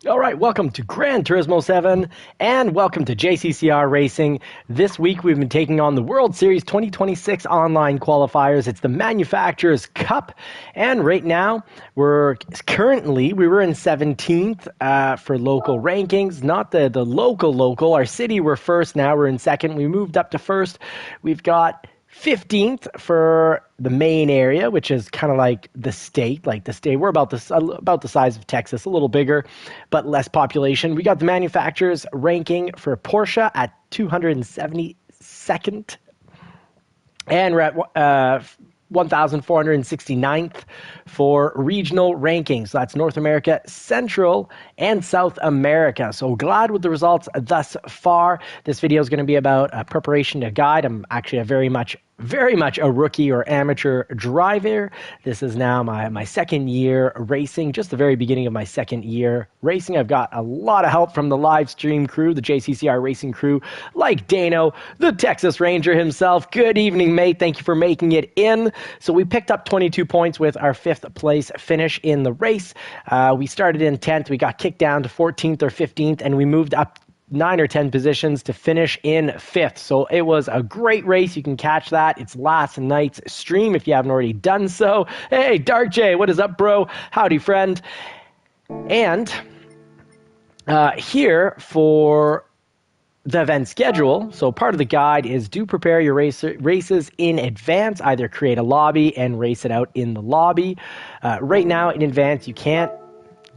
All right, welcome to Gran Turismo 7 and welcome to JCCR Racing. This week we've been taking on the World Series 2026 online qualifiers. It's the Manufacturers Cup, and right now we were in 17th for local rankings, not the local. Our city were first, now we're in second. We moved up to first. We've got 15th for the main area, which is kind of like the state. We're about the size of Texas, a little bigger, but less population. We got the manufacturers ranking for Porsche at 272nd, and we're at 1,469th for regional rankings. That's North America, Central, and South America. So glad with the results thus far. This video is going to be about preparation to guide. I'm actually very much a rookie or amateur driver. This is now my second year racing, just the very beginning of my second year racing. I've got a lot of help from the live stream crew, the JCCR racing crew, like Dano, the Texas Ranger himself. Good evening, mate. Thank you for making it in. So we picked up 22 points with our 5th place finish in the race. We started in 10th. We got kicked down to 14th or 15th, and we moved up 9 or 10 positions to finish in 5th. So it was a great race. You can catch that. It's last night's stream if you haven't already done so. Hey, Dark J, what is up, bro? Howdy, friend. And here for the event schedule. So part of the guide is do prepare your races in advance. Either create a lobby and race it out in the lobby. Right now in advance, you can't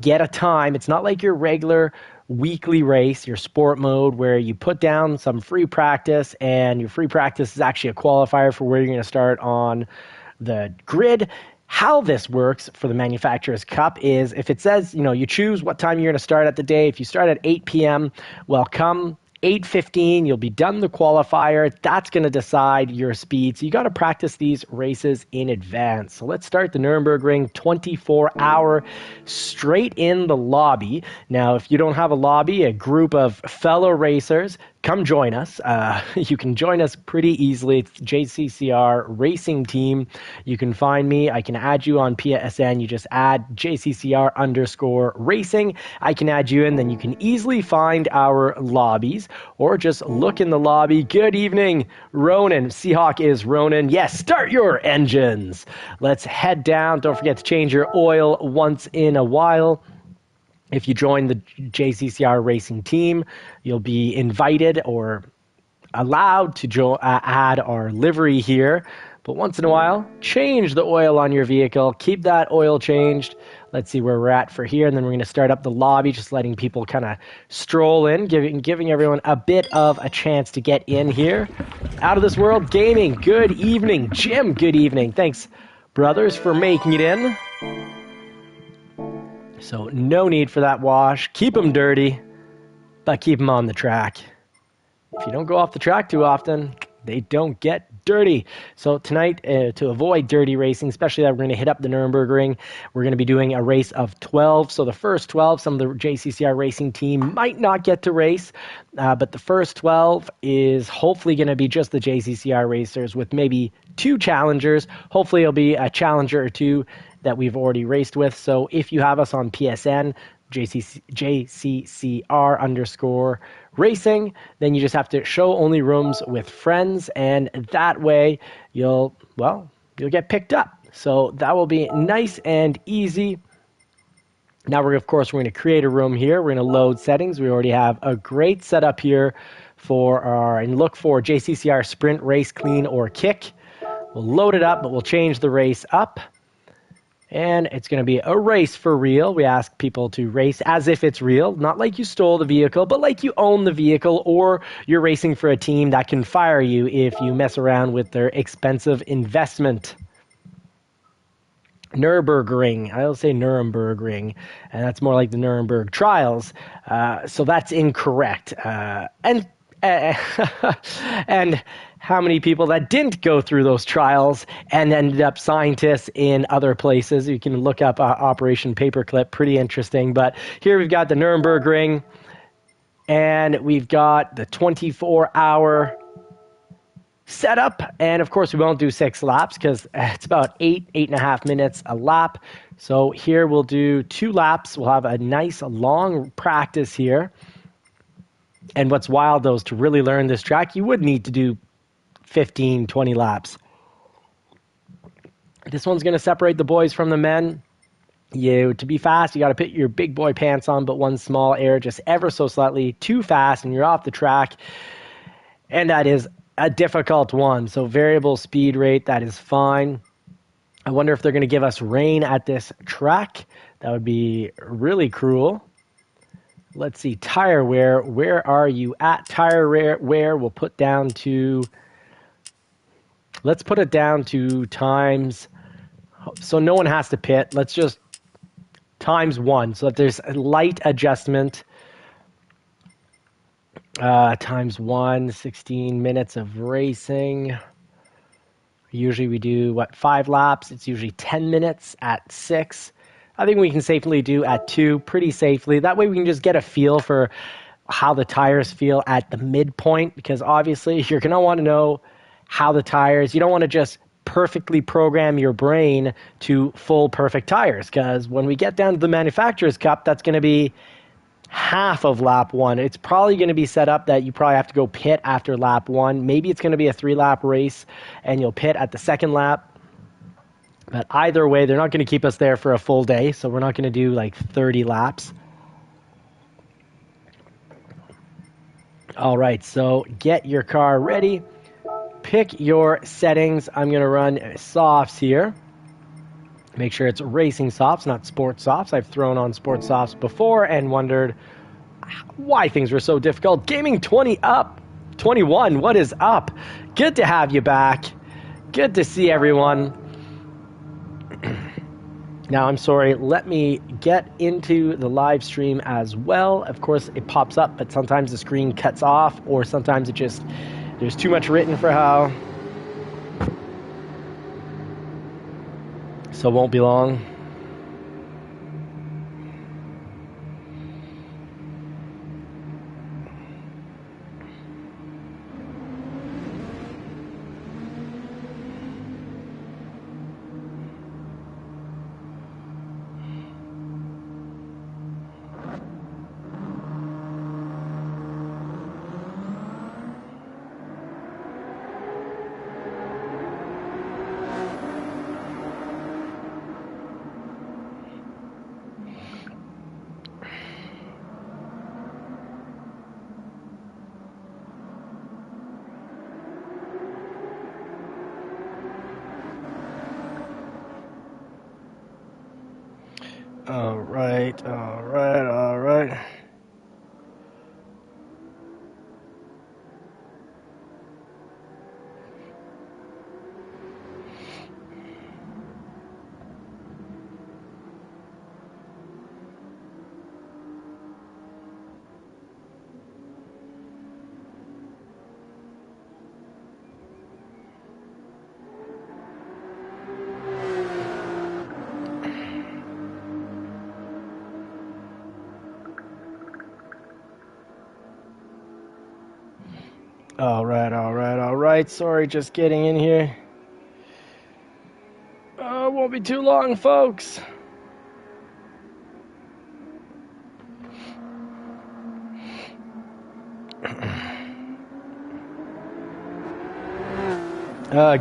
get a time. It's not like your regular weekly race, your sport mode, where you put down some free practice, and your free practice is actually a qualifier for where you're going to start on the grid. How this works for the Manufacturers Cup is if it says, you choose what time you're going to start at the day. If you start at 8 p.m., well, come 8:15, you'll be done the qualifier. That's going to decide your speed. So you got to practice these races in advance. So let's start the Nürburgring 24-hour straight in the lobby. Now, if you don't have a lobby, a group of fellow racers, come join us. You can join us pretty easily. It's JCCR Racing Team. You can find me. I can add you on PSN. You just add JCCR_racing. I can add you in. Then you can easily find our lobbies or just look in the lobby. Good evening, Ronan. Seahawk is Ronan. Yes, start your engines. Let's head down. Don't forget to change your oil once in a while. If you join the JCCR Racing Team, you'll be invited or allowed to add our livery here. But once in a while, change the oil on your vehicle. Keep that oil changed. Let's see where we're at for here. And then we're going to start up the lobby, just letting people kind of stroll in, giving everyone a bit of a chance to get in here. Out of This World Gaming, good evening. Jim, good evening. Thanks, brothers, for making it in. So no need for that wash. Keep them dirty, but keep them on the track. If you don't go off the track too often, they don't get dirty. So tonight, to avoid dirty racing, especially that we're going to hit up the Nürburgring, we're going to be doing a race of 12. So the first 12, some of the JCCR Racing Team might not get to race, but the first 12 is hopefully going to be just the JCCR racers with maybe 2 challengers. Hopefully it'll be a challenger or 2 that we've already raced with. So if you have us on PSN, JCCR_racing, then you just have to show only rooms with friends, and that way you'll get picked up. So that will be nice and easy. Now we're going to create a room here. We're going to load settings. We already have a great setup here and look for JCCR Sprint, Race, Clean, or Kick. We'll load it up, but we'll change the race up. And it's going to be a race for real. We ask people to race as if it's real, not like you stole the vehicle, but like you own the vehicle, or you're racing for a team that can fire you if you mess around with their expensive investment. Nürburgring. I'll say Nuremberg-ring, and that's more like the Nuremberg trials. So that's incorrect. And how many people that didn't go through those trials and ended up scientists in other places. You can look up Operation Paperclip, pretty interesting. But here we've got the Nürburgring, and we've got the 24-hour setup. And of course, we won't do 6 laps because it's about 8.5 minutes a lap. So here we'll do 2 laps. We'll have a nice long practice here. And what's wild, though, is to really learn this track, you would need to do 15, 20 laps. This one's going to separate the boys from the men. To be fast, you got to put your big boy pants on, but one small air just ever so slightly too fast, and you're off the track. And that is a difficult one. So variable speed rate, that is fine. I wonder if they're going to give us rain at this track. That would be really cruel. Let's see, tire wear. Where are you at? Tire wear we'll put down to, let's put it down to times, so no one has to pit. Let's just times 1, so that there's a light adjustment. Times 1, 16 minutes of racing. Usually we do, 5 laps? It's usually 10 minutes at 6. I think we can safely do at 2, pretty safely. That way we can just get a feel for how the tires feel at the midpoint, because obviously you're going to want to know how the tires, you don't want to just perfectly program your brain to full perfect tires, because when we get down to the Manufacturers Cup, that's going to be half of lap 1. It's probably going to be set up that you probably have to go pit after lap 1. Maybe it's going to be a 3-lap race and you'll pit at the second lap. But either way, they're not going to keep us there for a full day, so we're not going to do like 30 laps. All right, so get your car ready. Pick your settings. I'm going to run softs here. Make sure it's racing softs, not sports softs. I've thrown on sports softs before and wondered why things were so difficult. Gaming 20 up. 21, what is up? Good to have you back. Good to see everyone. Now, I'm sorry, let me get into the live stream as well. Of course, it pops up, but sometimes the screen cuts off, or sometimes it just, there's too much written for how. So it won't be long. All right. All right. Sorry, just getting in here. Oh, it won't be too long, folks.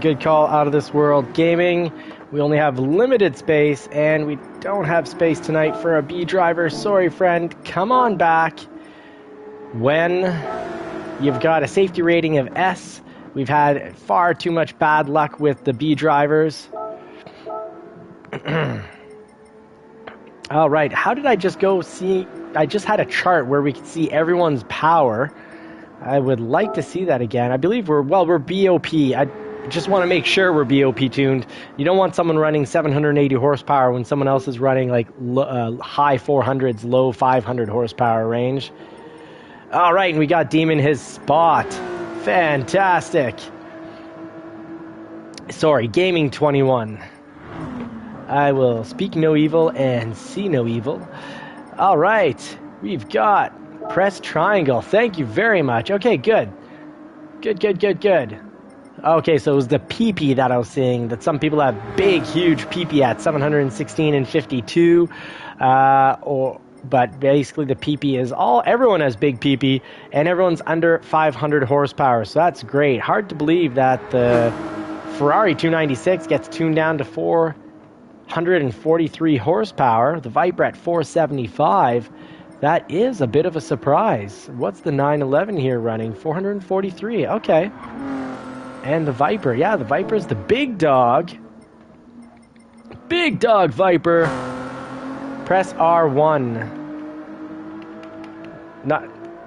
Good call, Out of This World Gaming. We only have limited space, and we don't have space tonight for a B driver. Sorry, friend. Come on back when you've got a safety rating of S. We've had far too much bad luck with the B drivers. All right, how did I just go see? I just had a chart where we could see everyone's power. I would like to see that again. I believe we're BOP. I just want to make sure we're BOP tuned. You don't want someone running 780 horsepower when someone else is running like high 400s, low 500 horsepower range. All right, and we got Demon his spot. Fantastic. Sorry, Gaming 21. I will speak no evil and see no evil. All right, we've got press triangle. Thank you very much. Okay, good. Good. Okay, so it was the PP that I was seeing, that some people have big, huge PP at 716 and 52. But basically the PP is everyone has big PP, and everyone's under 500 horsepower. So that's great. Hard to believe that the Ferrari 296 gets tuned down to 443 horsepower. The Viper at 475. That is a bit of a surprise. What's the 911 here running? 443. Okay. And the Viper. Yeah, the Viper's the big dog. Big dog Viper. Press R1.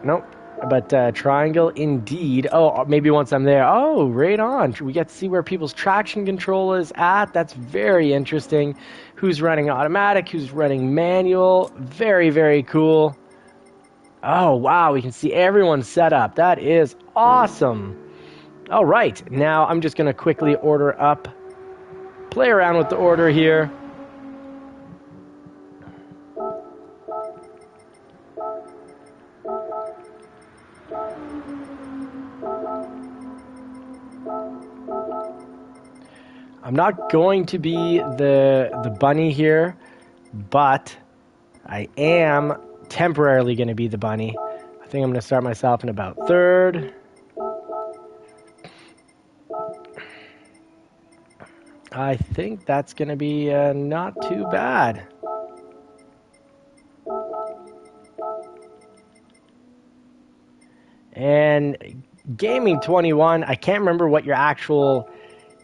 Nope. But triangle indeed. Oh, maybe once I'm there. Oh, right on. We get to see where people's traction control is at. That's very interesting. Who's running automatic? Who's running manual? Very, very cool. Oh, wow. We can see everyone's set up. That is awesome. All right. Now I'm just going to quickly order up. Play around with the order here. I'm not going to be the bunny here, but I am temporarily going to be the bunny. I think I'm going to start myself in about third. I think that's going to be not too bad. And Gaming 21, I can't remember what your actual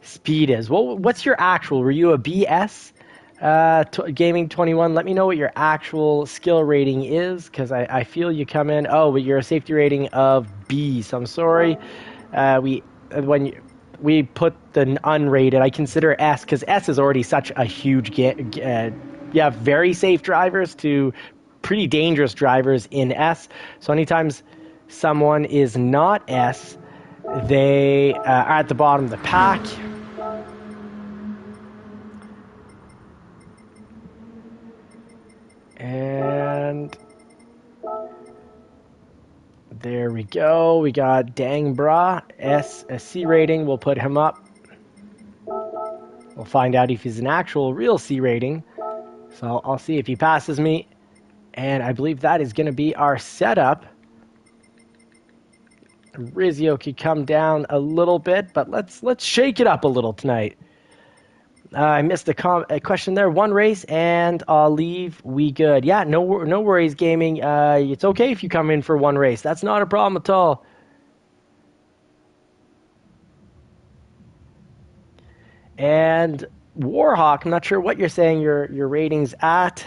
speed is. Well, what's your actual? Were you a BS? Gaming 21, let me know what your actual skill rating is, because I feel you come in. Oh, but you're a safety rating of B. So I'm sorry. When we put the unrated, I consider S, because S is already such a huge you have very safe drivers to pretty dangerous drivers in S. So anytime someone is not S, they are at the bottom of the pack. And there we go. We got Dang Bra, S, a C rating. We'll put him up. We'll find out if he's an actual real C rating. So I'll see if he passes me. And I believe that is going to be our setup. Rizio could come down a little bit, but let's shake it up a little tonight. I missed a question there. One race and I'll leave. We good? Yeah, no worries, Gaming. It's okay if you come in for one race. That's not a problem at all. And Warhawk, I'm not sure what you're saying your rating's at.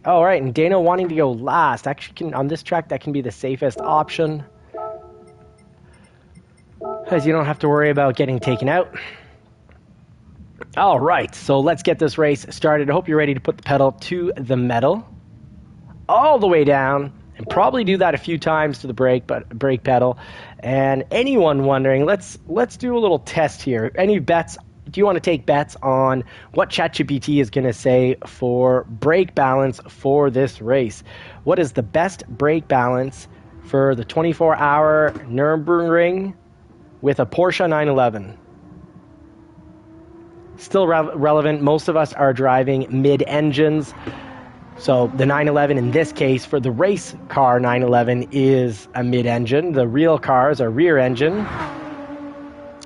All right, and Dano wanting to go last. Actually, on this track, that can be the safest option, because you don't have to worry about getting taken out. All right, so let's get this race started. I hope you're ready to put the pedal to the metal, all the way down, and probably do that a few times to the brake pedal. And anyone wondering, let's do a little test here. Any bets? Do you want to take bets on what ChatGPT is going to say for brake balance for this race? What is the best brake balance for the 24-hour Nürburgring with a Porsche 911? Still relevant. Most of us are driving mid-engines. So the 911 in this case, for the race car 911, is a mid-engine. The real cars are rear engine.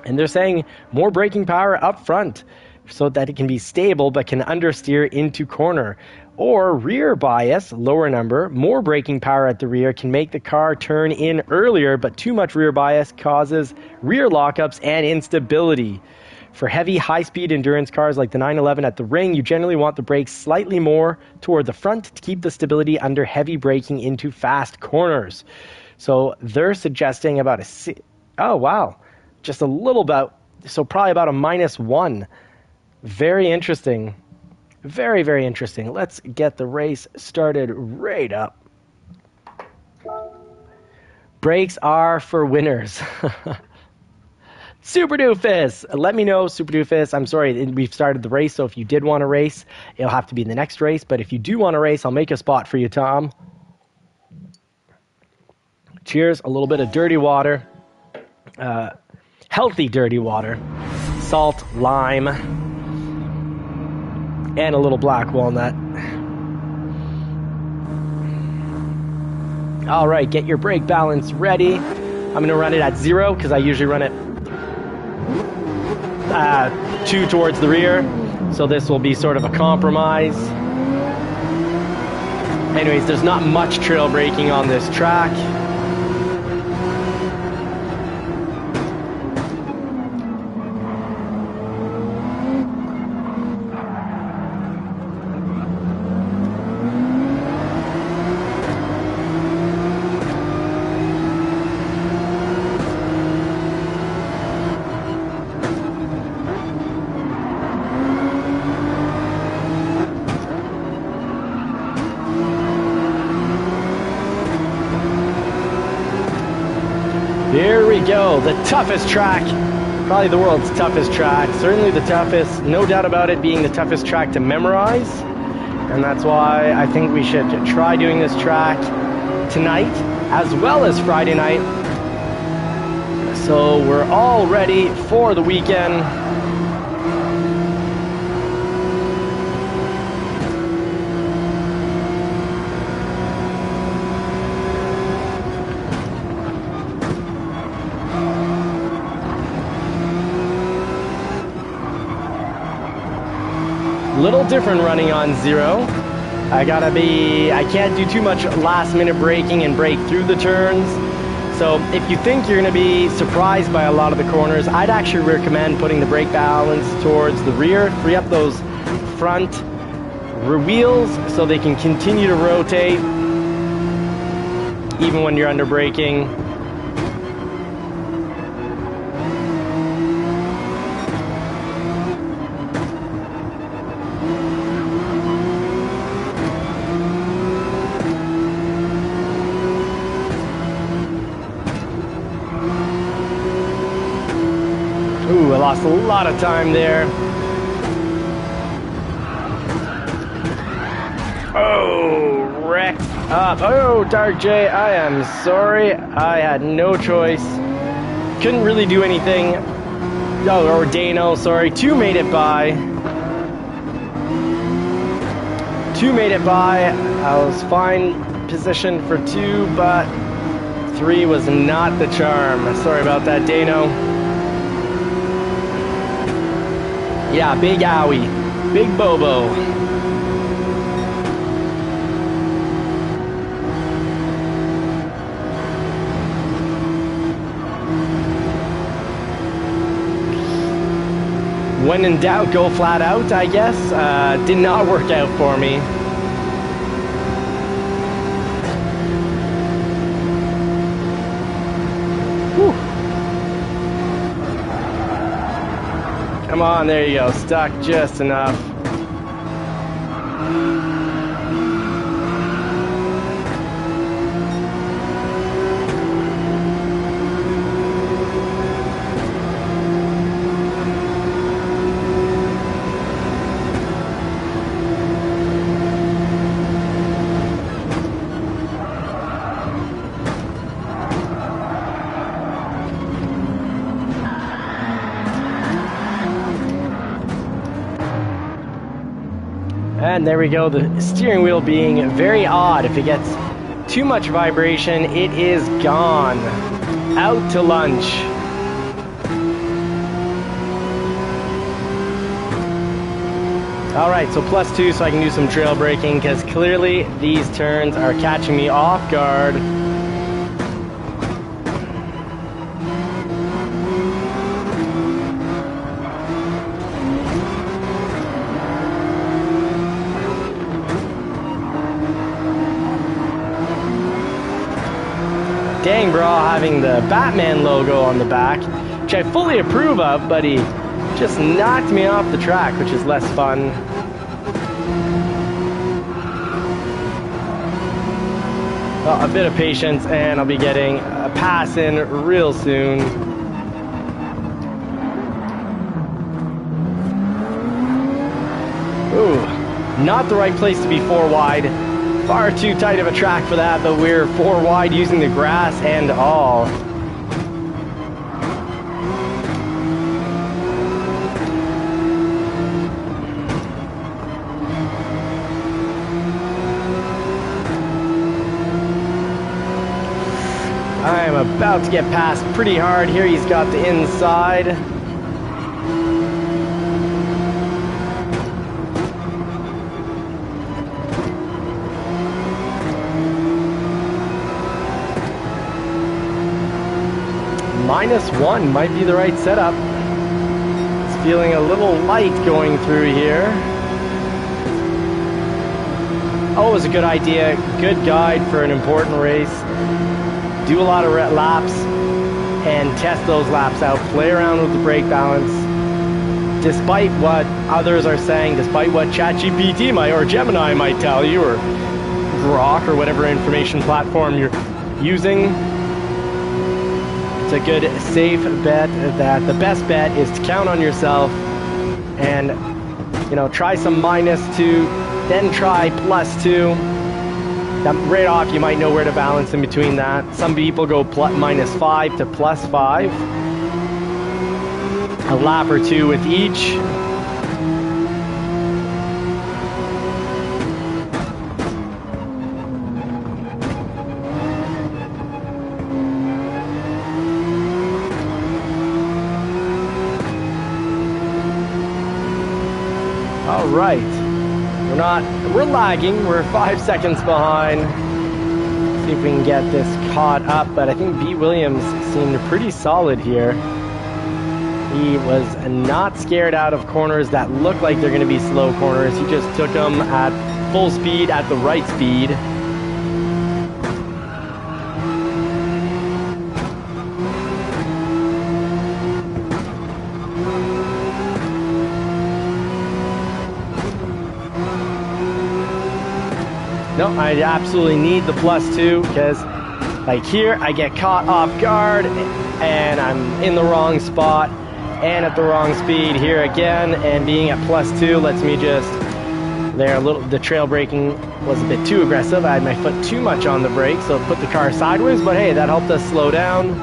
And they're saying more braking power up front so that it can be stable but can understeer into corner. Or rear bias, lower number, more braking power at the rear can make the car turn in earlier, but too much rear bias causes rear lockups and instability. For heavy, high-speed endurance cars like the 911 at the ring, you generally want the brakes slightly more toward the front to keep the stability under heavy braking into fast corners. So they're suggesting about oh, wow. Just a little bit, so probably about a -1. Very interesting. Very, very interesting. Let's get the race started right up. Brakes are for winners. Super Doofus! Let me know, Super Doofus. I'm sorry, we've started the race, so if you did want to race, it'll have to be in the next race. But if you do want to race, I'll make a spot for you, Tom. Cheers, a little bit of dirty water. healthy dirty water. Salt, lime, and a little black walnut. All right, get your brake balance ready. I'm going to run it at 0 because I usually run it 2 towards the rear. So this will be sort of a compromise. Anyways, there's not much trail braking on this track. Here we go, the toughest track, probably the world's toughest track, certainly the toughest, no doubt about it being the toughest track to memorize, and that's why I think we should try doing this track tonight as well as Friday night, so we're all ready for the weekend. Little different running on 0. I can't do too much last minute braking and brake through the turns. So if you think you're going to be surprised by a lot of the corners, I'd actually recommend putting the brake balance towards the rear, free up those front wheels so they can continue to rotate even when you're under braking. Ooh, I lost a lot of time there. Oh, wrecked up. Oh, Dark J, I am sorry. I had no choice. Couldn't really do anything. Oh, or Dano, sorry. 2 made it by. 2 made it by. I was fine positioned for 2, but 3 was not the charm. Sorry about that, Dano. Yeah, Big Owie. Big Bobo. When in doubt, go flat out, I guess. Did not work out for me. Whew. Come on, there you go. Stuck just enough. And there we go, the steering wheel being very odd. If it gets too much vibration, it is gone. Out to lunch. All right, so +2 so I can do some trail braking because clearly these turns are catching me off guard. Dang Bra having the Batman logo on the back, which I fully approve of, but he just knocked me off the track, which is less fun. Well, a bit of patience and I'll be getting a pass in real soon. Ooh, not the right place to be 4 wide. Far too tight of a track for that, but we're 4 wide using the grass and all. I'm about to get past pretty hard here. He's got the inside. -1 might be the right setup. It's feeling a little light going through here. Always a good idea, good guide for an important race. Do a lot of laps and test those laps out. Play around with the brake balance. Despite what others are saying, despite what ChatGPT might, or Gemini might tell you, or Grok, or whatever information platform you're using, it's a good, safe bet that the best bet is to count on yourself and, you know, try some -2, then try +2. Right off, you might know where to balance in between that. Some people go -5 to +5. A lap or two with each. All right. We're lagging. We're 5 seconds behind. See if we can get this caught up, but I think B. Williams seemed pretty solid here. He was not scared out of corners that look like they're going to be slow corners. He just took them at full speed, at the right speed. No, I absolutely need the +2 because, like here, I get caught off guard and I'm in the wrong spot and at the wrong speed here again. And being at +2 lets me just the trail braking was a bit too aggressive. I had my foot too much on the brake, so it put the car sideways. But hey, that helped us slow down.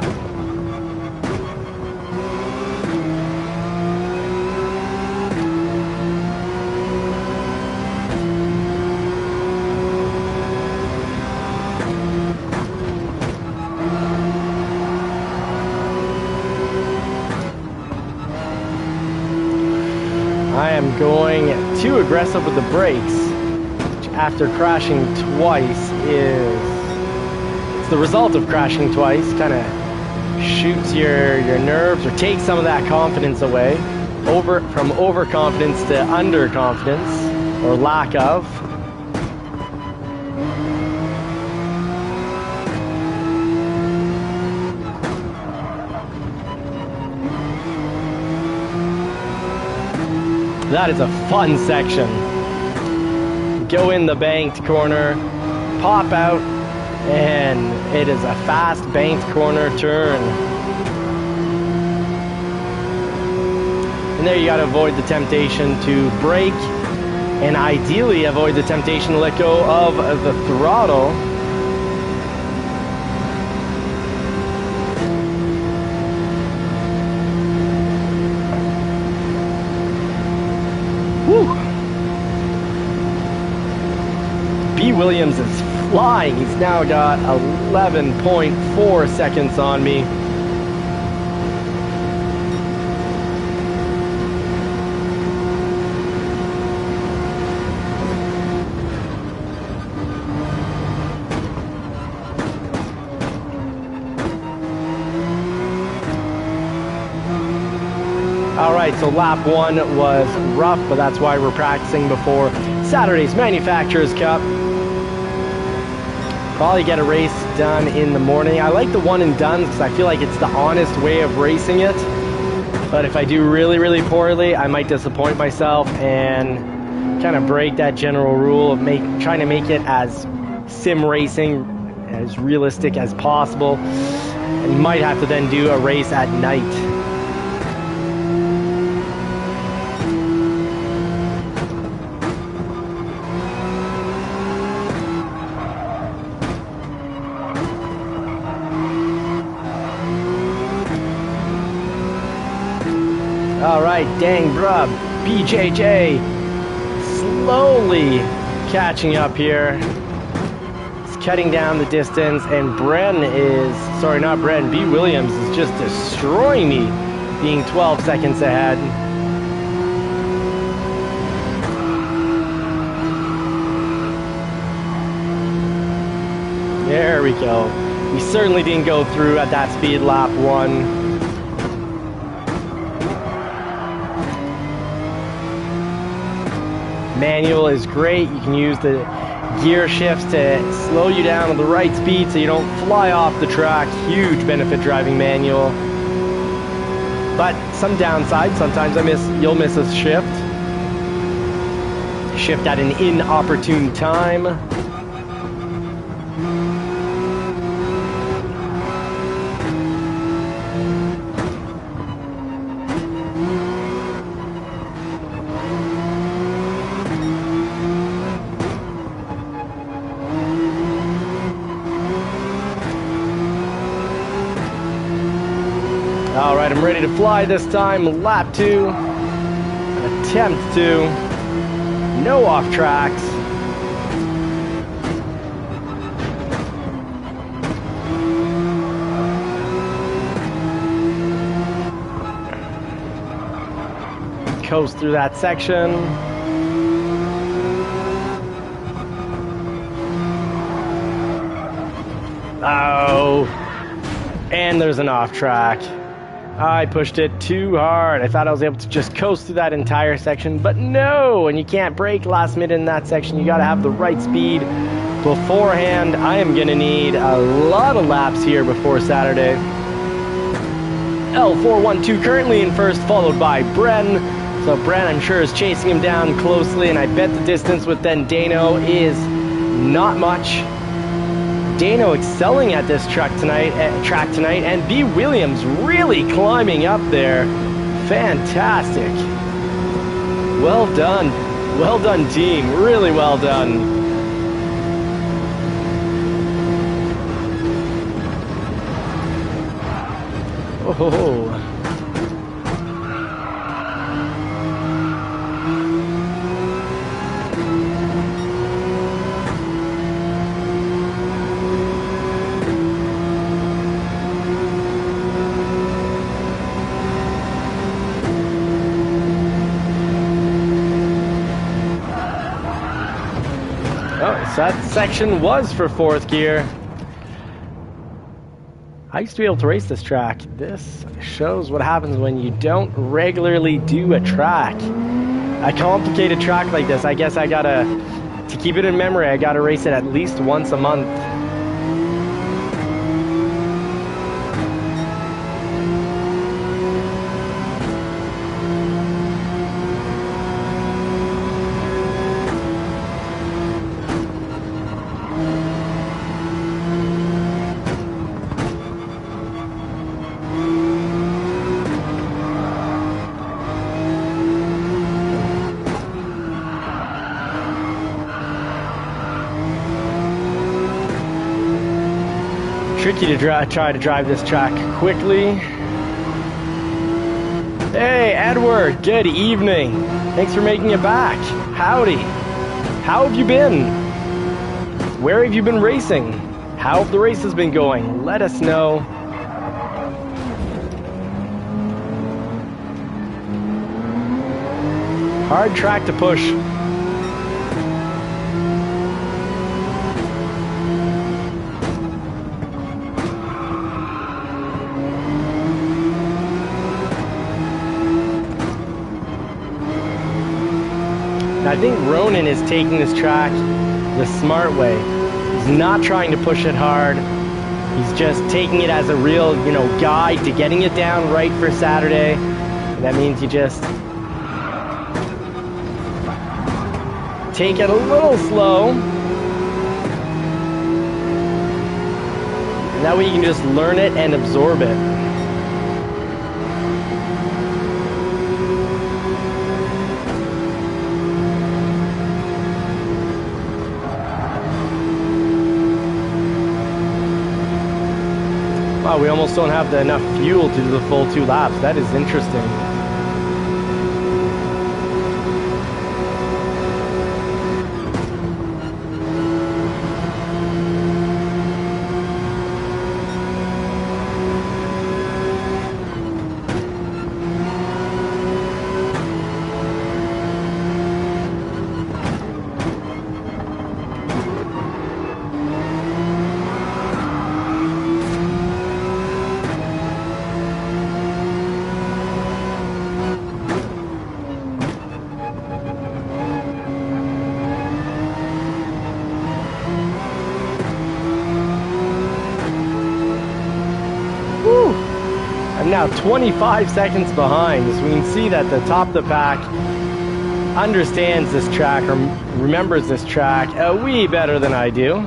I am going too aggressive with the brakes, which after crashing twice it's the result of crashing twice, kind of shoots your nerves or takes some of that confidence away, from overconfidence to underconfidence, or lack of. That is a fun section. Go in the banked corner, pop out, and it is a fast banked corner turn. And there you gotta avoid the temptation to brake, and ideally avoid the temptation to let go of the throttle. B. Williams is flying. He's now got 11.4 seconds on me. All right, so lap 1 was rough, but that's why we're practicing before Saturday's Manufacturers Cup. Probably get a race done in the morning. I like the one and done because I feel like it's the honest way of racing it. But if I do really, really poorly, I might disappoint myself and kind of break that general rule of trying to make it as sim racing, as realistic as possible. And might have to then do a race at night. All right, dang bruh, BJJ slowly catching up here. He's cutting down the distance, and B. Williams is just destroying me, being 12 seconds ahead. There we go. We certainly didn't go through at that speed lap 1. Manual is great. You can use the gear shifts to slow you down at the right speed so you don't fly off the track. Huge benefit driving manual. But some downside, sometimes you'll miss a shift. Shift at an inopportune time. All right, I'm ready to fly this time. Lap 2. Attempt 2. No off tracks. Coast through that section. Oh, and there's an off track. I pushed it too hard. I thought I was able to just coast through that entire section, but no, and you can't brake last minute in that section. You gotta have the right speed beforehand. I am gonna need a lot of laps here before Saturday. L412 currently in first, followed by Bren. So Bren, I'm sure, is chasing him down closely, and I bet the distance with Dano is not much. Dano excelling at this track tonight, and B. Williams really climbing up there. Fantastic. Well done. Well done, team. Really well done. Oh. So that section was for 4th gear. I used to be able to race this track. This shows what happens when you don't regularly do a track. A complicated track like this, I guess to keep it in memory, I gotta race it at least once a month. Tricky to try to drive this track quickly. Hey, Edward, good evening. Thanks for making it back. Howdy. How have you been? Where have you been racing? How have the races been going? Let us know. Hard track to push. I think Ronan is taking this track the smart way. He's not trying to push it hard. He's just taking it as a real, guide to getting it down right for Saturday. And that means you just take it a little slow. And that way you can just learn it and absorb it. Wow, we almost don't have enough fuel to do the full 2 laps. That is interesting. now 25 seconds behind, so we can see that the top of the pack understands this track or remembers this track a wee better than I do.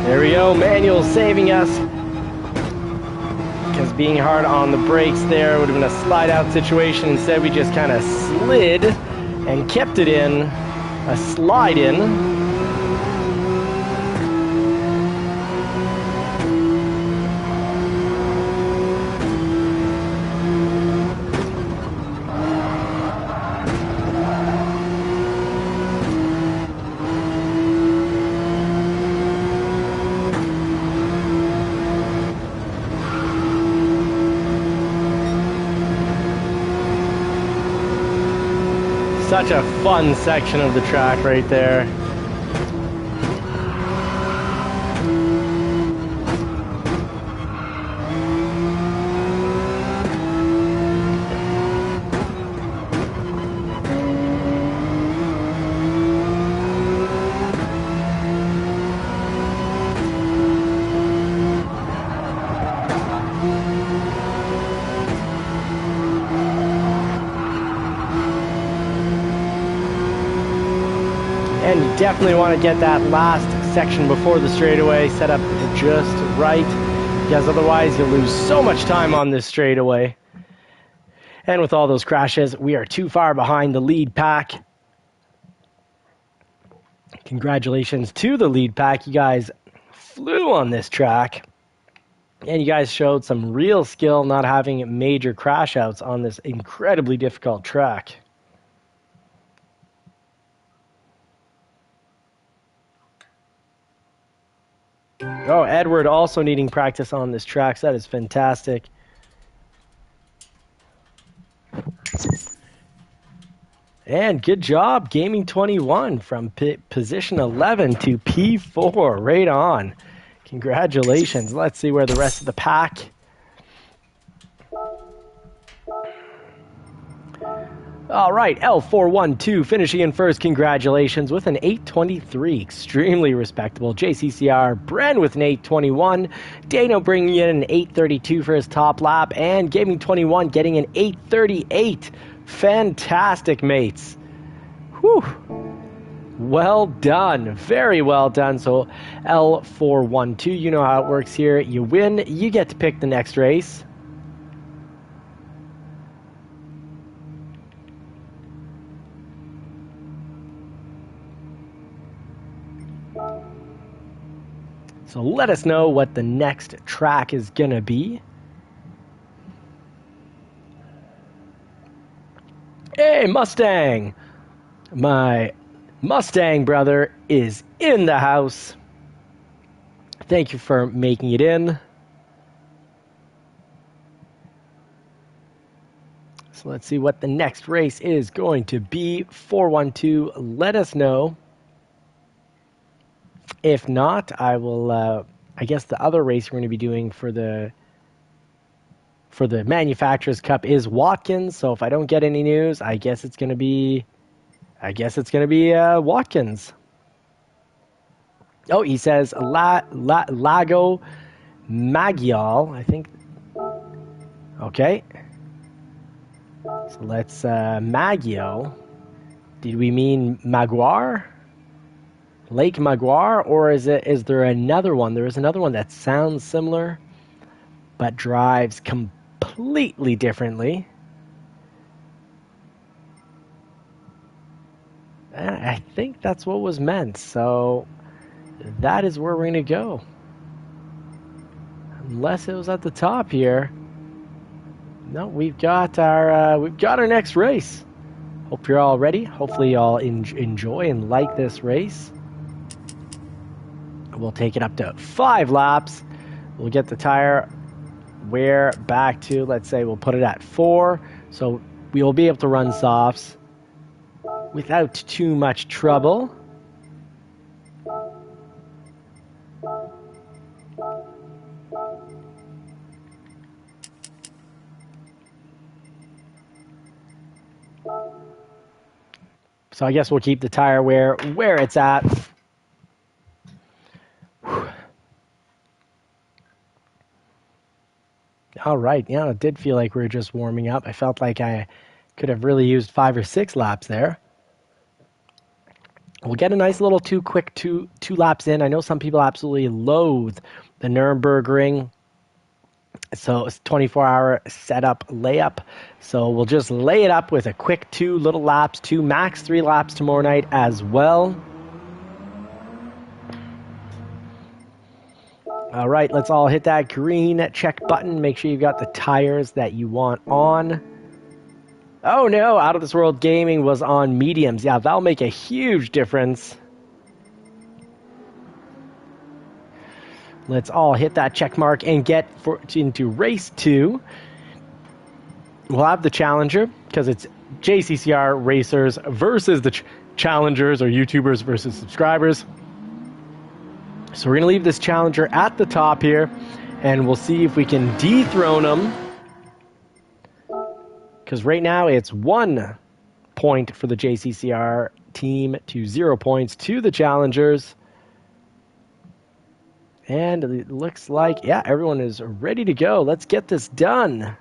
There we go, manual saving us. Because being hard on the brakes there would have been a slide out situation. Instead we just kind of slid and kept it in. A slide in. Such a fun section of the track right there. And you definitely want to get that last section before the straightaway set up just right, because otherwise you'll lose so much time on this straightaway. And with all those crashes, we are too far behind the lead pack. Congratulations to the lead pack. You guys flew on this track. And you guys showed some real skill not having major crash outs on this incredibly difficult track. Oh, Edward also needing practice on this track, so that is fantastic. And good job, Gaming 21 from position 11 to P4, right on. Congratulations. Let's see where the rest of the pack. All right, L412 finishing in first. Congratulations with an 823. Extremely respectable. JCCR, Bren with an 821. Dano bringing in an 832 for his top lap. And Gaming 21 getting an 838. Fantastic, mates. Whew. Well done. Very well done. So L412, you know how it works here. You win, you get to pick the next race. So let us know what the next track is going to be. Hey, Mustang! My Mustang brother is in the house. Thank you for making it in. So let's see what the next race is going to be. 412, let us know. If not, I will, I guess the other race we're going to be doing for the Manufacturers Cup is Watkins. So if I don't get any news, I guess it's going to be Watkins. Oh, he says Lago Magial, I think. Okay. So let's, Maggio. Did we mean Maguire? Lake Maguire, or is there another one? There is another one that sounds similar, but drives completely differently. I think that's what was meant, so that is where we're going to go. Unless it was at the top here. No, we've got our next race. Hope you're all ready. Hopefully you all enjoy and like this race. We'll take it up to 5 laps. We'll get the tire wear back to, let's say we'll put it at 4. So we will be able to run softs without too much trouble. So I guess we'll keep the tire wear where it's at. All right, yeah, it did feel like we were just warming up. I felt like I could have really used 5 or 6 laps there. We'll get a nice little two laps in. I know some people absolutely loathe the Nürburgring. So it's 24-hour setup layup. So we'll just lay it up with a quick 2 little laps, 2 max 3 laps tomorrow night as well. All right, let's all hit that green check button. Make sure you've got the tires that you want on. Oh no, Out of This World Gaming was on mediums. Yeah, that'll make a huge difference. Let's all hit that check mark and get into race 2. We'll have the Challenger because it's JCCR racers versus the challengers, or YouTubers versus subscribers. So we're going to leave this Challenger at the top here, and we'll see if we can dethrone them. Because right now it's 1 point for the JCCR team to 0 points to the challengers. And it looks like, yeah, everyone is ready to go. Let's get this done.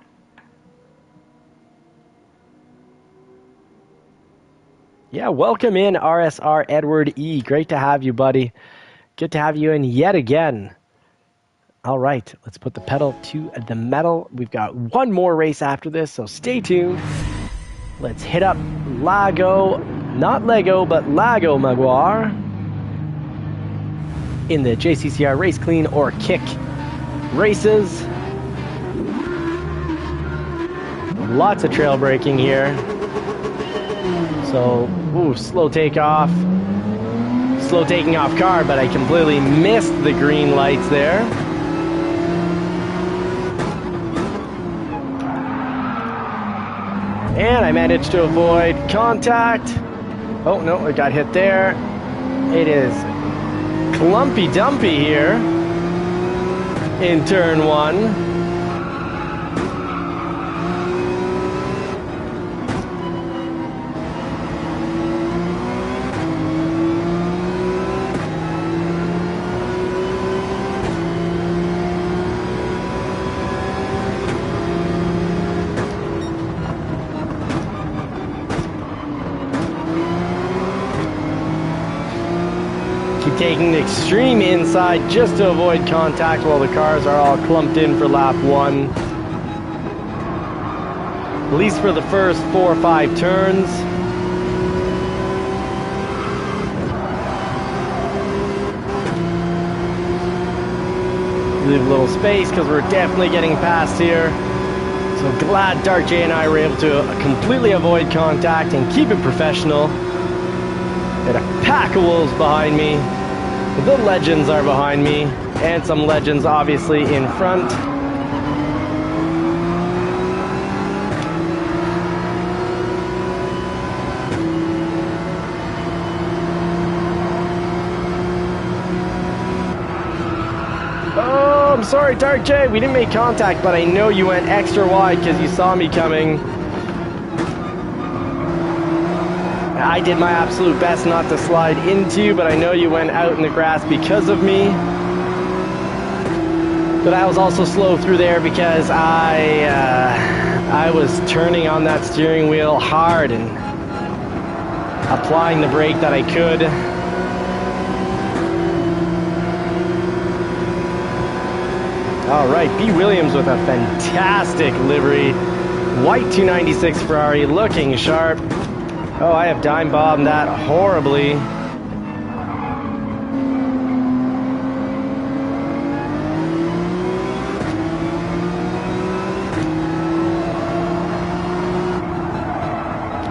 Yeah, welcome in, RSR Edward E. Great to have you, buddy. Good to have you in yet again. All right, let's put the pedal to the metal. We've got 1 more race after this, so stay tuned. Let's hit up Lago, not Lego, but Lago Maggiore in the JCCR Race Clean or Kick races. Lots of trail braking here. So, ooh, slow takeoff. Slow taking off car, but I completely missed the green lights there. And I managed to avoid contact. Oh no, I got hit there. It is clumpy dumpy here in turn 1. Taking the extreme inside just to avoid contact while the cars are all clumped in for lap 1. At least for the first 4 or 5 turns. Leave a little space because we're definitely getting past here. So glad Dark J and I were able to completely avoid contact and keep it professional. Got a pack of wolves behind me. The legends are behind me, and some legends obviously in front. Oh, I'm sorry, Dark J, we didn't make contact, but I know you went extra wide because you saw me coming. I did my absolute best not to slide into you, but I know you went out in the grass because of me. But I was also slow through there because I was turning on that steering wheel hard and applying the brake that I could. All right, B. Williams with a fantastic livery. White 296 Ferrari, looking sharp. Oh, I have dime bombed that horribly.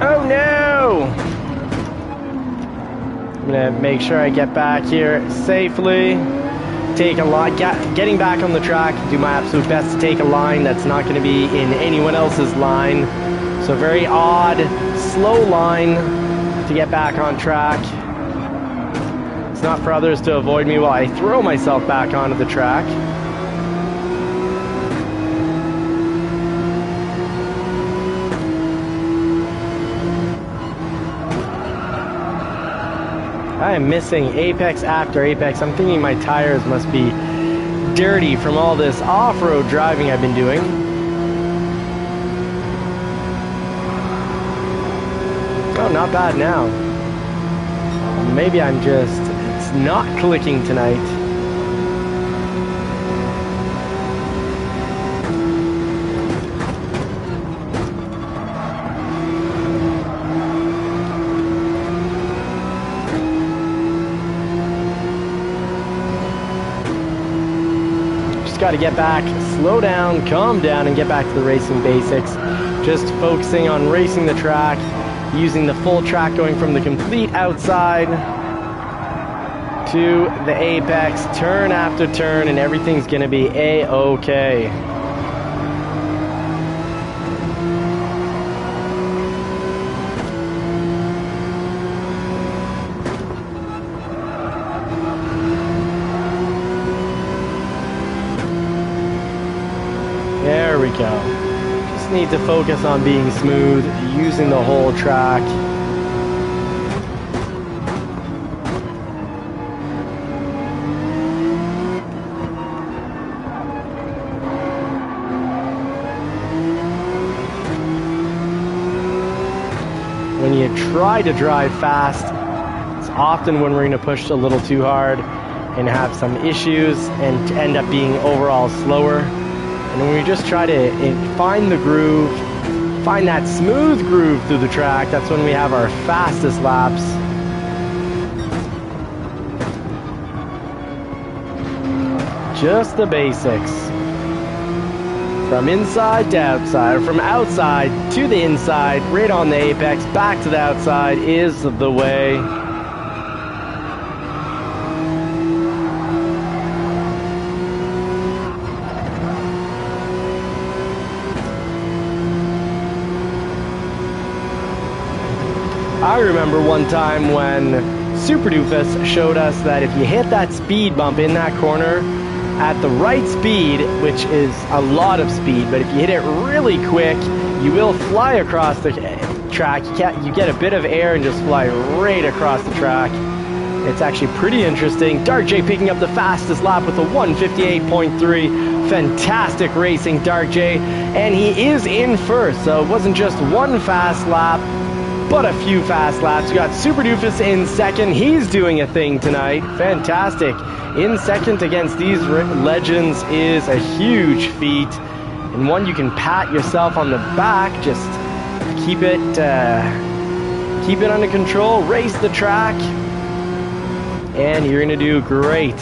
Oh no! I'm gonna make sure I get back here safely. take a line, getting back on the track, do my absolute best to take a line that's not going to be in anyone else's line. So very odd, slow line to get back on track. It's not for others to avoid me while I throw myself back onto the track. I am missing apex after apex. I'm thinking my tires must be dirty from all this off-road driving I've been doing. Oh, not bad now. Maybe I'm just, it's not clicking tonight. Got to get back, slow down, calm down, and get back to the racing basics. Just focusing on racing the track, using the full track, going from the complete outside to the apex, turn after turn, and everything's going to be A-okay. There we go. Just need to focus on being smooth, using the whole track. When you try to drive fast, it's often when we're going to push a little too hard and have some issues and end up being overall slower. And when we just try to find the groove, find that smooth groove through the track, that's when we have our fastest laps. Just the basics. From inside to outside, or from outside to the inside, right on the apex, back to the outside is the way. I remember one time when Super Doofus showed us that if you hit that speed bump in that corner at the right speed, which is a lot of speed, but if you hit it really quick, you will fly across the track. You get a bit of air and just fly right across the track. It's actually pretty interesting. Dark J picking up the fastest lap with a 1:58.3. Fantastic racing, Dark J. And he is in first, so it wasn't just one fast lap, but a few fast laps. We got Super Doofus in second. He's doing a thing tonight. Fantastic. In second against these legends is a huge feat, and one you can pat yourself on the back. Just keep it under control. Race the track, and you're gonna do great.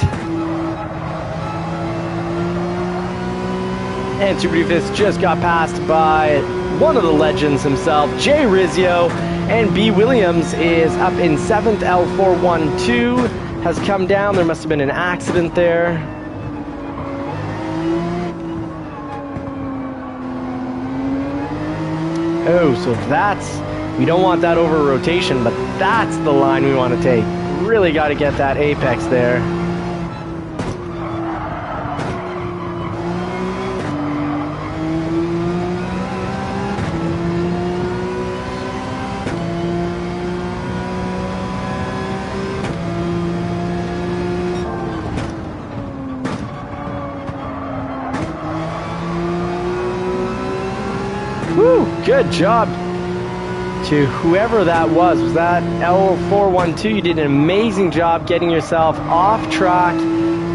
And Super Doofus just got passed by one of the legends himself, Jay Rizzio. And B. Williams is up in 7th. L412 has come down. There must have been an accident there. Oh, so that's, we don't want that over rotation, but that's the line we want to take. Really got to get that apex there. Woo, good job to whoever that was. Was that L412? You did an amazing job getting yourself off track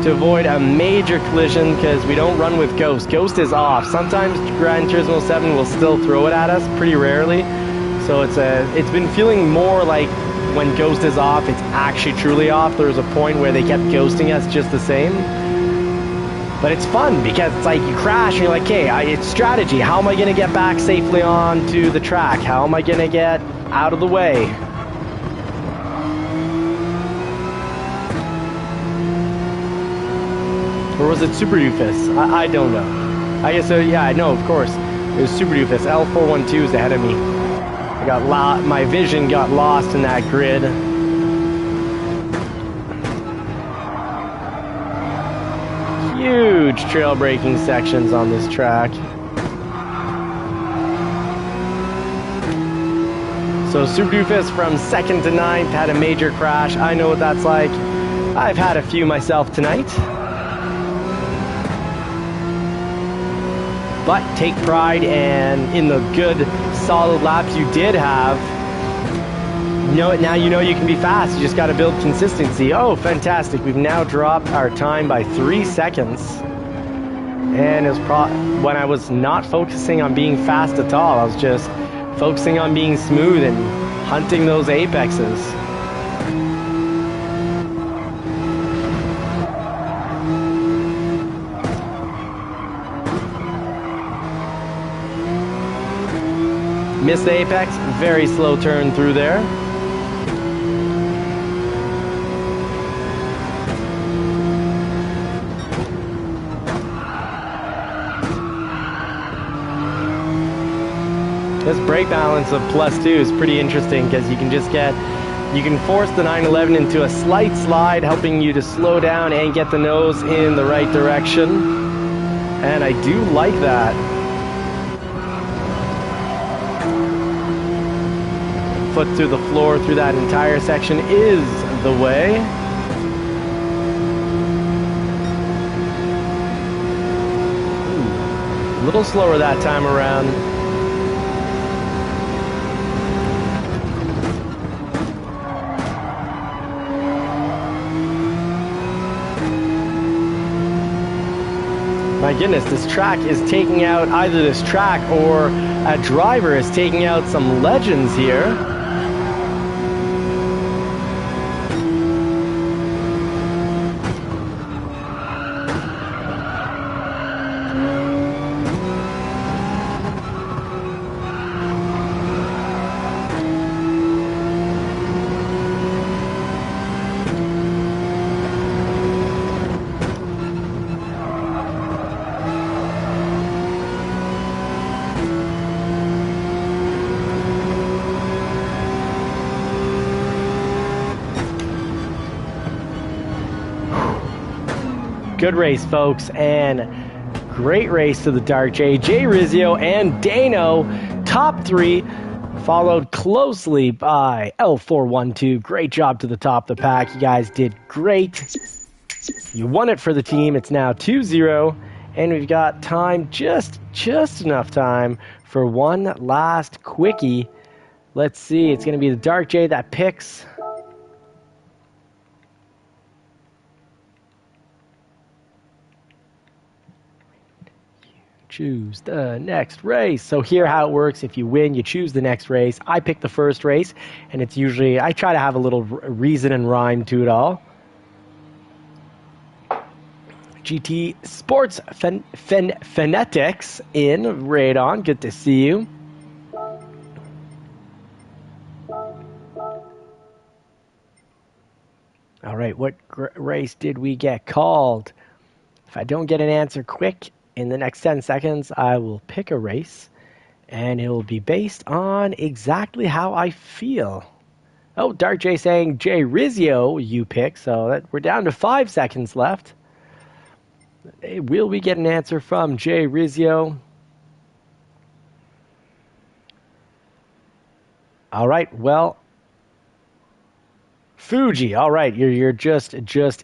to avoid a major collision, because we don't run with Ghost. Ghost is off. Sometimes Gran Turismo 7 will still throw it at us, pretty rarely. So it's been feeling more like when Ghost is off, it's actually truly off. There was a point where they kept ghosting us just the same. But it's fun because it's like you crash and you're like, okay, it's strategy. How am I going to get back safely onto the track? How am I going to get out of the way? Or was it Super Doofus? I don't know. I guess so, yeah, I know, of course. It was Super Doofus. L412 is ahead of me. I got my vision got lost in that grid. Huge trail braking sections on this track. So Super Doofus from 2nd to 9th had a major crash. I know what that's like. I've had a few myself tonight. But take pride in the good, solid laps you did have. Now you know you can be fast. You just got to build consistency. Oh, fantastic. We've now dropped our time by 3 seconds. And it was when I was not focusing on being fast at all. I was just focusing on being smooth and hunting those apexes. Missed the apex, very slow turn through there. This brake balance of +2 is pretty interesting because you can force the 911 into a slight slide, helping you to slow down and get the nose in the right direction. And I do like that. Foot through the floor through that entire section is the way. Ooh, a little slower that time around. My goodness, this track is taking out either this track or a driver is taking out some legends here. Good race, folks, and great race to the Dark J. Jay Rizzio and Dano, top 3, followed closely by L412. Great job to the top of the pack. You guys did great. You won it for the team. It's now 2-0, and we've got time, just enough time for one last quickie. Let's see. It's going to be the Dark J that picks. Choose the next race. So here how it works: if you win, you choose the next race. I pick the first race, and it's usually, I try to have a little reason and rhyme to it all. GT Sports Fanatics in Radon. Good to see you. All right, what race did we get called? If I don't get an answer quick, in the next 10 seconds, I will pick a race, and it will be based on exactly how I feel. Oh, Dark J saying Jay Rizzio you pick, so we're down to 5 seconds left. Will we get an answer from Jay Rizzio? All right, well, Fuji. All right, you're just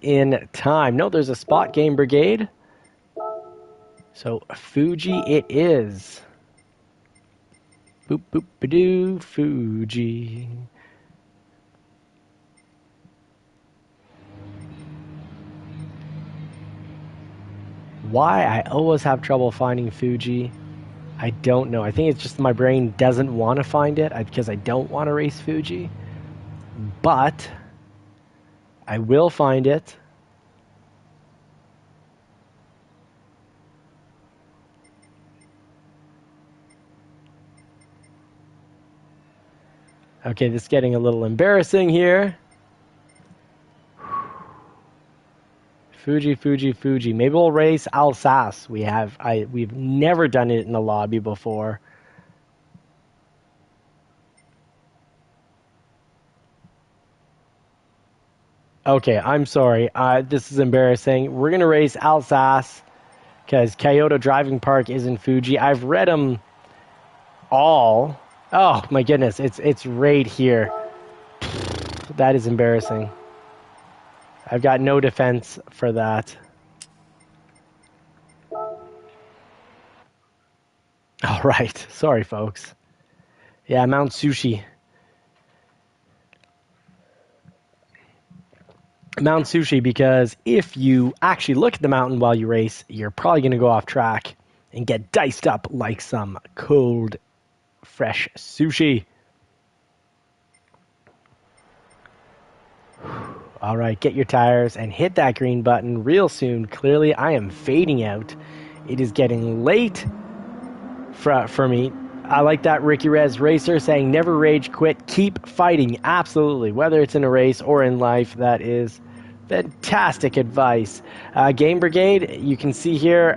in time. No, there's a spot game brigade. So Fuji it is. Boop boop ba-doo, Fuji. Why I always have trouble finding Fuji, I don't know. I think it's just my brain doesn't want to find it because I don't want to race Fuji. But I will find it. Okay, this is getting a little embarrassing here. Fuji, Fuji, Fuji. Maybe we'll race Alsace. We've never done it in the lobby before. Okay, I'm sorry. This is embarrassing. We're gonna race Alsace because Kyoto Driving Park is in Fuji. I've read them all. Oh my goodness, it's right here. That is embarrassing. I've got no defense for that. All right, sorry folks. Yeah, Mount Sushi. Mount Sushi, because if you actually look at the mountain while you race, you're probably going to go off track and get diced up like some cold, fresh sushi. All right, get your tires and hit that green button real soon. Clearly, I am fading out. It is getting late for me. I like that Ricky Rez Racer saying, never rage quit, keep fighting. Absolutely. Whether it's in a race or in life, that is fantastic advice. Game Brigade, you can see here,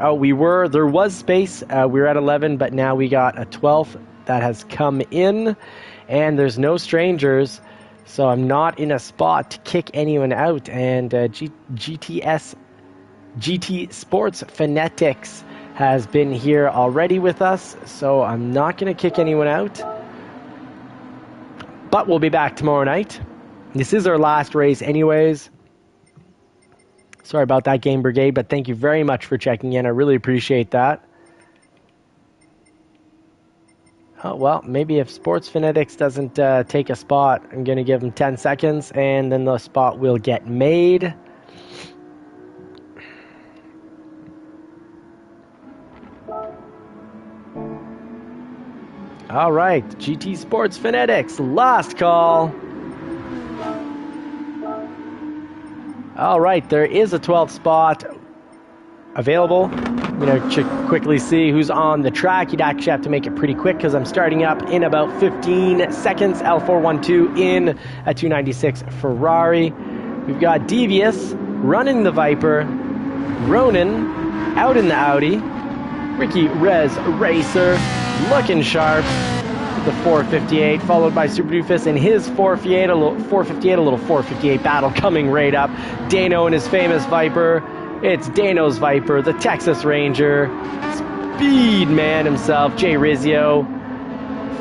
there was space. We were at 11, but now we got a 12th that has come in, and there's no strangers, so I'm not in a spot to kick anyone out. And GT Sports Phonetics has been here already with us, so I'm not going to kick anyone out. But we'll be back tomorrow night. This is our last race anyways. Sorry about that, Game Brigade, but thank you very much for checking in. I really appreciate that. Oh, well, maybe if Sports Phonetics doesn't take a spot, I'm going to give him 10 seconds, and then the spot will get made. All right, GT Sports Phonetics, last call. All right, there is a 12th spot available. I'm going to quickly see who's on the track. You'd actually have to make it pretty quick because I'm starting up in about 15 seconds. L412 in a 296 Ferrari. We've got Devious running the Viper. Ronan out in the Audi. Ricky Rez Racer looking sharp. The 458, followed by Super Doofus and his 458, a little 458 battle coming right up. Dano and his famous Viper. It's Dano's Viper, the Texas Ranger, Speed Man himself, Jay Rizzio,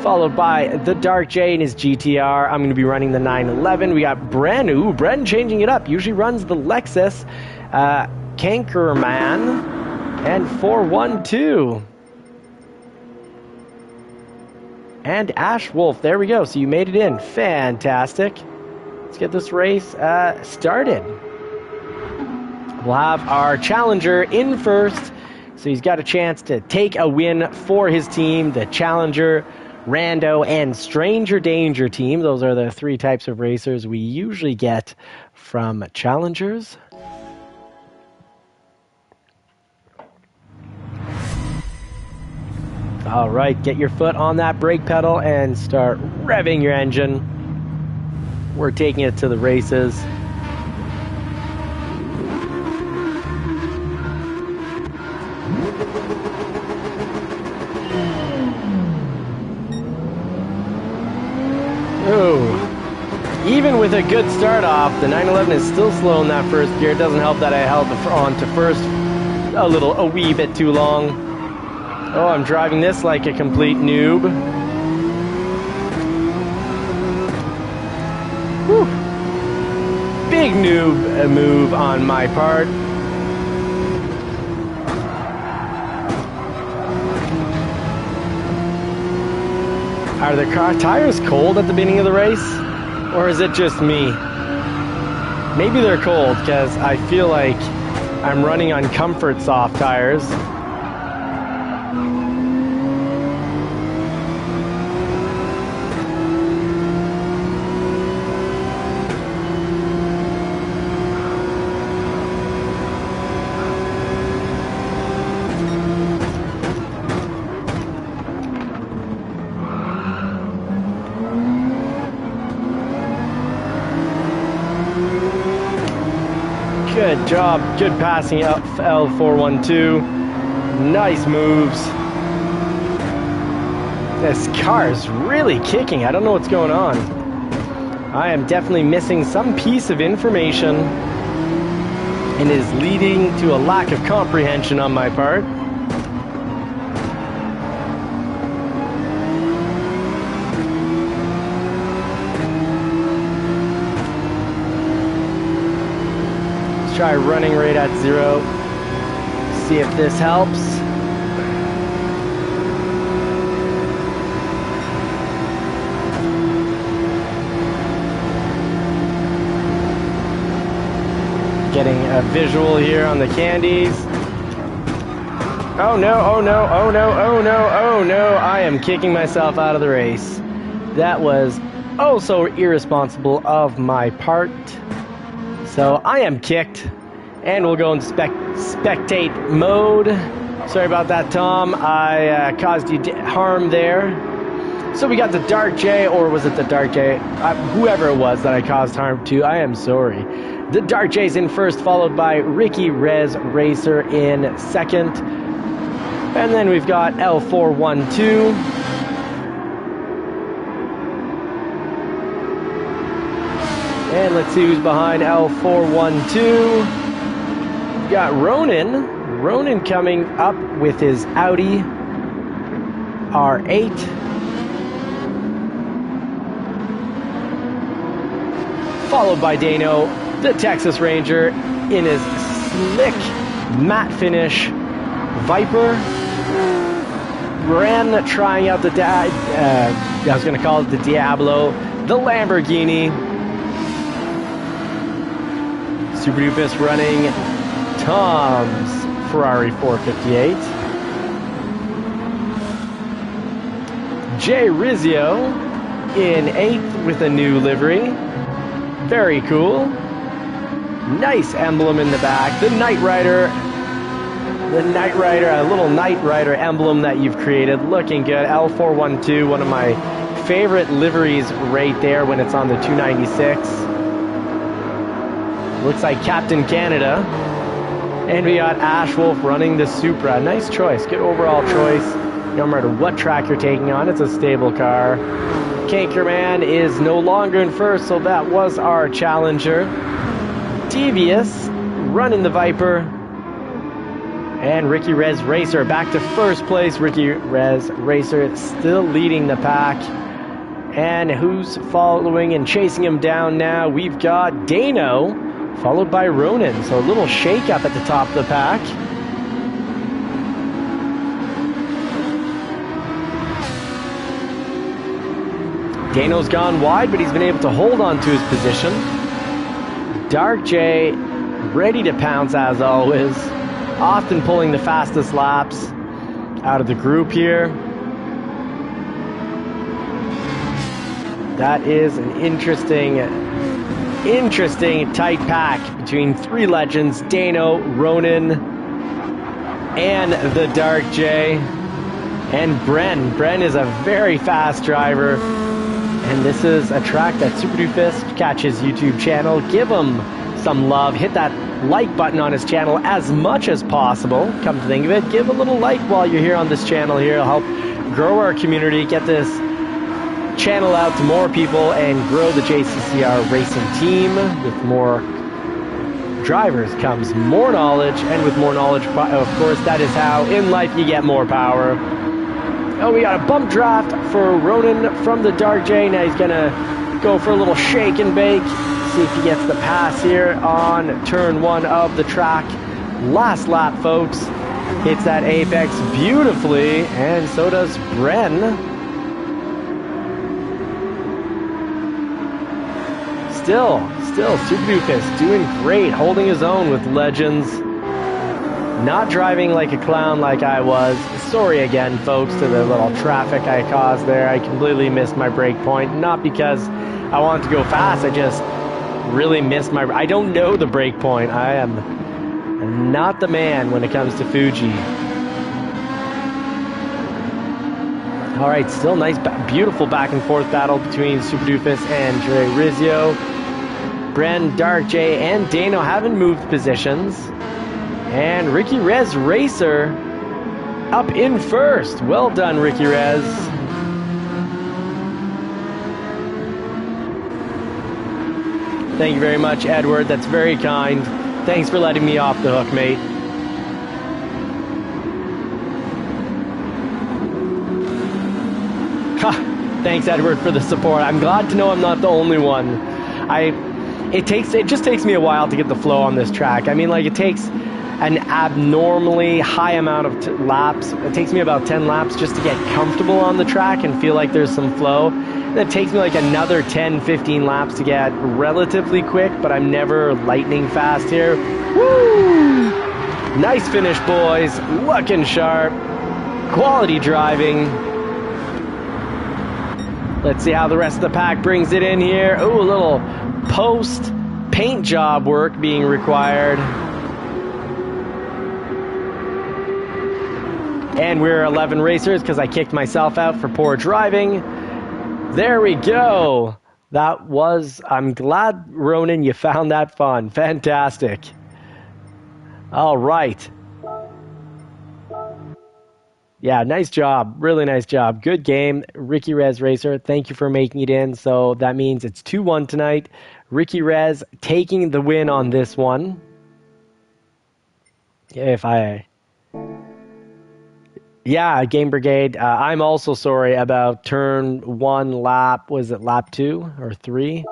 followed by the Dark J and his GTR. I'm going to be running the 911. We got Bren. Ooh, Bren changing it up. Usually runs the Lexus, Kankerman, and 412. And Ash Wolf, there we go. So you made it in. Fantastic. Let's get this race started. We'll have our challenger in first. So he's got a chance to take a win for his team. The challenger, rando, and stranger danger team. Those are the three types of racers we usually get from challengers. All right, get your foot on that brake pedal and start revving your engine. We're taking it to the races. Ooh. Even with a good start off, the 911 is still slow in that first gear. It doesn't help that I held on to first a wee bit too long. Oh, I'm driving this like a complete noob. Whew. Big noob move on my part. Are the car tires cold at the beginning of the race? Or is it just me? Maybe they're cold because I feel like I'm running on Comfort soft tires. Good job. Good passing up L412. Nice moves. This car is really kicking. I don't know what's going on. I am definitely missing some piece of information, and it is leading to a lack of comprehension on my part. Let's try running right at 0. See if this helps. Getting a visual here on the candies. Oh no, oh no, oh no, oh no, oh no. I am kicking myself out of the race. That was oh so irresponsible of my part. So I am kicked, and we'll go in spectate mode. Sorry about that, Tom. I caused you harm there. So we got the Dark J, or was it the Dark J? Whoever it was that I caused harm to, I am sorry. The Dark J's in first, followed by Ricky Rez Racer in second. And then we've got L412. And let's see who's behind L412. We've got Ronan. Ronan coming up with his Audi R8. Followed by Dano, the Texas Ranger, in his slick matte finish Viper. Bren trying out the I was going to call it the Diablo, the Lamborghini. Super Doofus running Tom's Ferrari 458. Jay Rizzio in 8th with a new livery. Very cool. Nice emblem in the back. The Knight Rider, a little Knight Rider emblem that you've created. Looking good. L412, one of my favorite liveries right there when it's on the 296. Looks like Captain Canada. And we got Ash Wolf running the Supra. Nice choice. Good overall choice. No matter what track you're taking on, it's a stable car. Kankerman is no longer in first, so that was our challenger. Devious running the Viper. And Ricky Rez Racer back to first place. Ricky Rez Racer still leading the pack. And who's following and chasing him down now? We've got Dano, followed by Ronan. So a little shake-up at the top of the pack. Dano's gone wide, but he's been able to hold on to his position. Dark J ready to pounce as always. Often pulling the fastest laps out of the group here. That is an interesting tight pack between three legends, Dano, Ronan, and the Dark J. And Bren. Bren is a very fast driver. And this is a track that Super Doofus catch his YouTube channel. Give him some love. Hit that like button on his channel as much as possible. Come to think of it, give a little like while you're here on this channel here. It'll help grow our community, get this channel out to more people, and grow the JCCR racing team. With more drivers comes more knowledge, and with more knowledge, of course, that is how in life you get more power. Oh, we got a bump draft for Ronan from the Dark J. Now he's going to go for a little shake and bake. See if he gets the pass here on turn 1 of the track. Last lap, folks. Hits that apex beautifully, and so does Bren. Still, Super Doofus doing great, holding his own with legends. Not driving like a clown like I was. Sorry again, folks, to the little traffic I caused there. I completely missed my brake point. Not because I wanted to go fast, I just really missed my... I don't know the brake point. I am not the man when it comes to Fuji. Alright, still nice, beautiful back and forth battle between Super Doofus and Jay Rizzio. Bren, Dark J, and Dano haven't moved positions. And Ricky Rez Racer up in first. Well done, Ricky Rez. Thank you very much, Edward. That's very kind. Thanks for letting me off the hook, mate. Thanks, Edward, for the support. I'm glad to know I'm not the only one. It just takes me a while to get the flow on this track. I mean, like, it takes an abnormally high amount of laps. It takes me about 10 laps just to get comfortable on the track and feel like there's some flow. And it takes me like another 10, 15 laps to get relatively quick, but I'm never lightning fast here. Woo! Nice finish, boys. Looking sharp. Quality driving. Let's see how the rest of the pack brings it in here. Ooh, a little post paint job work being required. And we're 11 racers because I kicked myself out for poor driving. There we go. I'm glad, Ronan, you found that fun. Fantastic. All right. Yeah, nice job. Really nice job. Good game. Ricky Rez Racer, thank you for making it in. So that means it's 2-1 tonight. Ricky Rez taking the win on this one. Yeah, Game Brigade. I'm also sorry about turn 1 lap. Was it lap 2 or 3?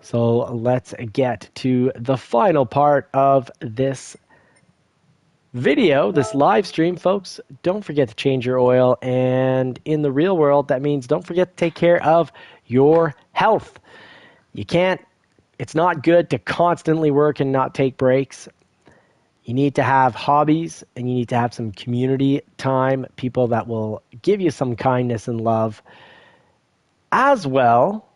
So let's get to the final part of this video, this live stream, folks. Don't forget to change your oil, and in the real world, that means don't forget to take care of your health. It's not good to constantly work and not take breaks. You need to have hobbies, and you need to have some community time, people that will give you some kindness and love. As well,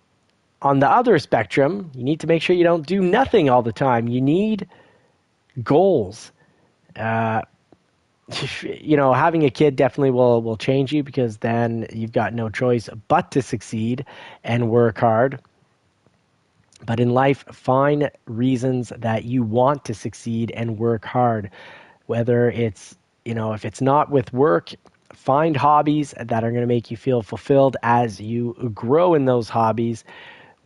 on the other spectrum, you need to make sure you don't do nothing all the time. You need goals. Having a kid definitely will change you, because then you've got no choice but to succeed and work hard. But in life, find reasons that you want to succeed and work hard. Whether it's, if it's not with work, find hobbies that are going to make you feel fulfilled as you grow in those hobbies.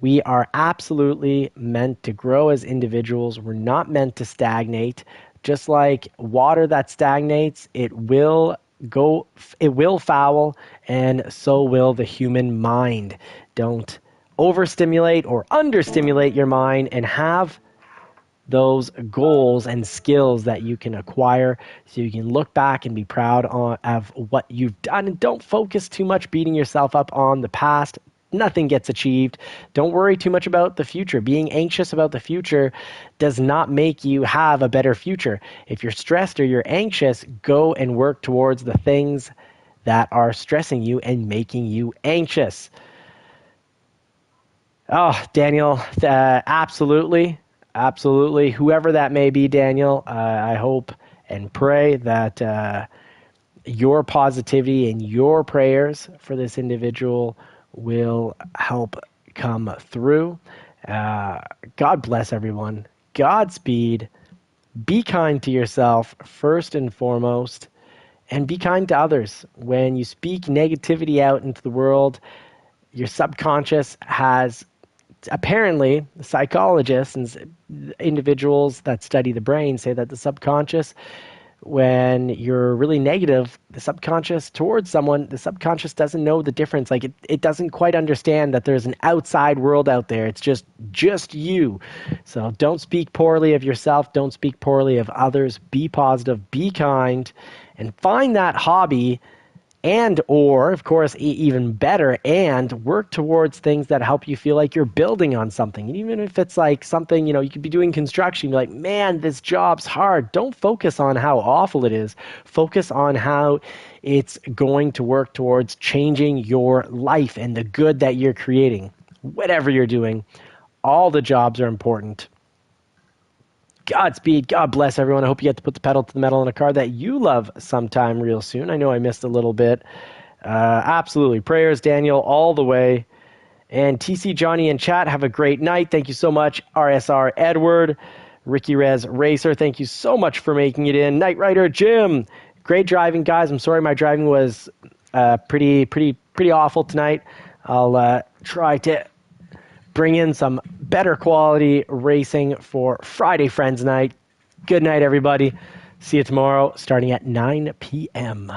We are absolutely meant to grow as individuals. We're not meant to stagnate. Just like water that stagnates, it will foul, and so will the human mind. Don't overstimulate or understimulate your mind, and have those goals and skills that you can acquire so you can look back and be proud of what you've done. And don't focus too much beating yourself up on the past. Nothing gets achieved. Don't worry too much about the future. Being anxious about the future does not make you have a better future. If you're stressed or you're anxious, go and work towards the things that are stressing you and making you anxious. Oh, Daniel, absolutely. Absolutely. Whoever that may be, Daniel, I hope and pray that your positivity and your prayers for this individual will help come through. God bless everyone. Godspeed. Be kind to yourself first and foremost, and be kind to others. When you speak negativity out into the world, your subconscious has, apparently, psychologists and individuals that study the brain say that the subconscious, when you're really negative, the subconscious towards someone, the subconscious doesn't know the difference. Like it doesn't quite understand that there's an outside world out there. It's just you. So don't speak poorly of yourself. Don't speak poorly of others. Be positive, be kind, and find that hobby, and or, of course, even better, and work towards things that help you feel like you're building on something. And even if it's like something, you could be doing construction, you're like, man, this job's hard. Don't focus on how awful it is. Focus on how it's going to work towards changing your life and the good that you're creating. Whatever you're doing, all the jobs are important. Godspeed. God bless everyone. I hope you get to put the pedal to the metal in a car that you love sometime real soon. I know I missed a little bit. Absolutely. Prayers, Daniel, all the way. And TC, Johnny, and chat, have a great night. Thank you so much. RSR Edward, Ricky Rez Racer, thank you so much for making it in. Knight Rider Jim, great driving, guys. I'm sorry my driving was pretty awful tonight. I'll try to bring in some better quality racing for Friday Friends Night. Good night, everybody. See you tomorrow starting at 9 p.m.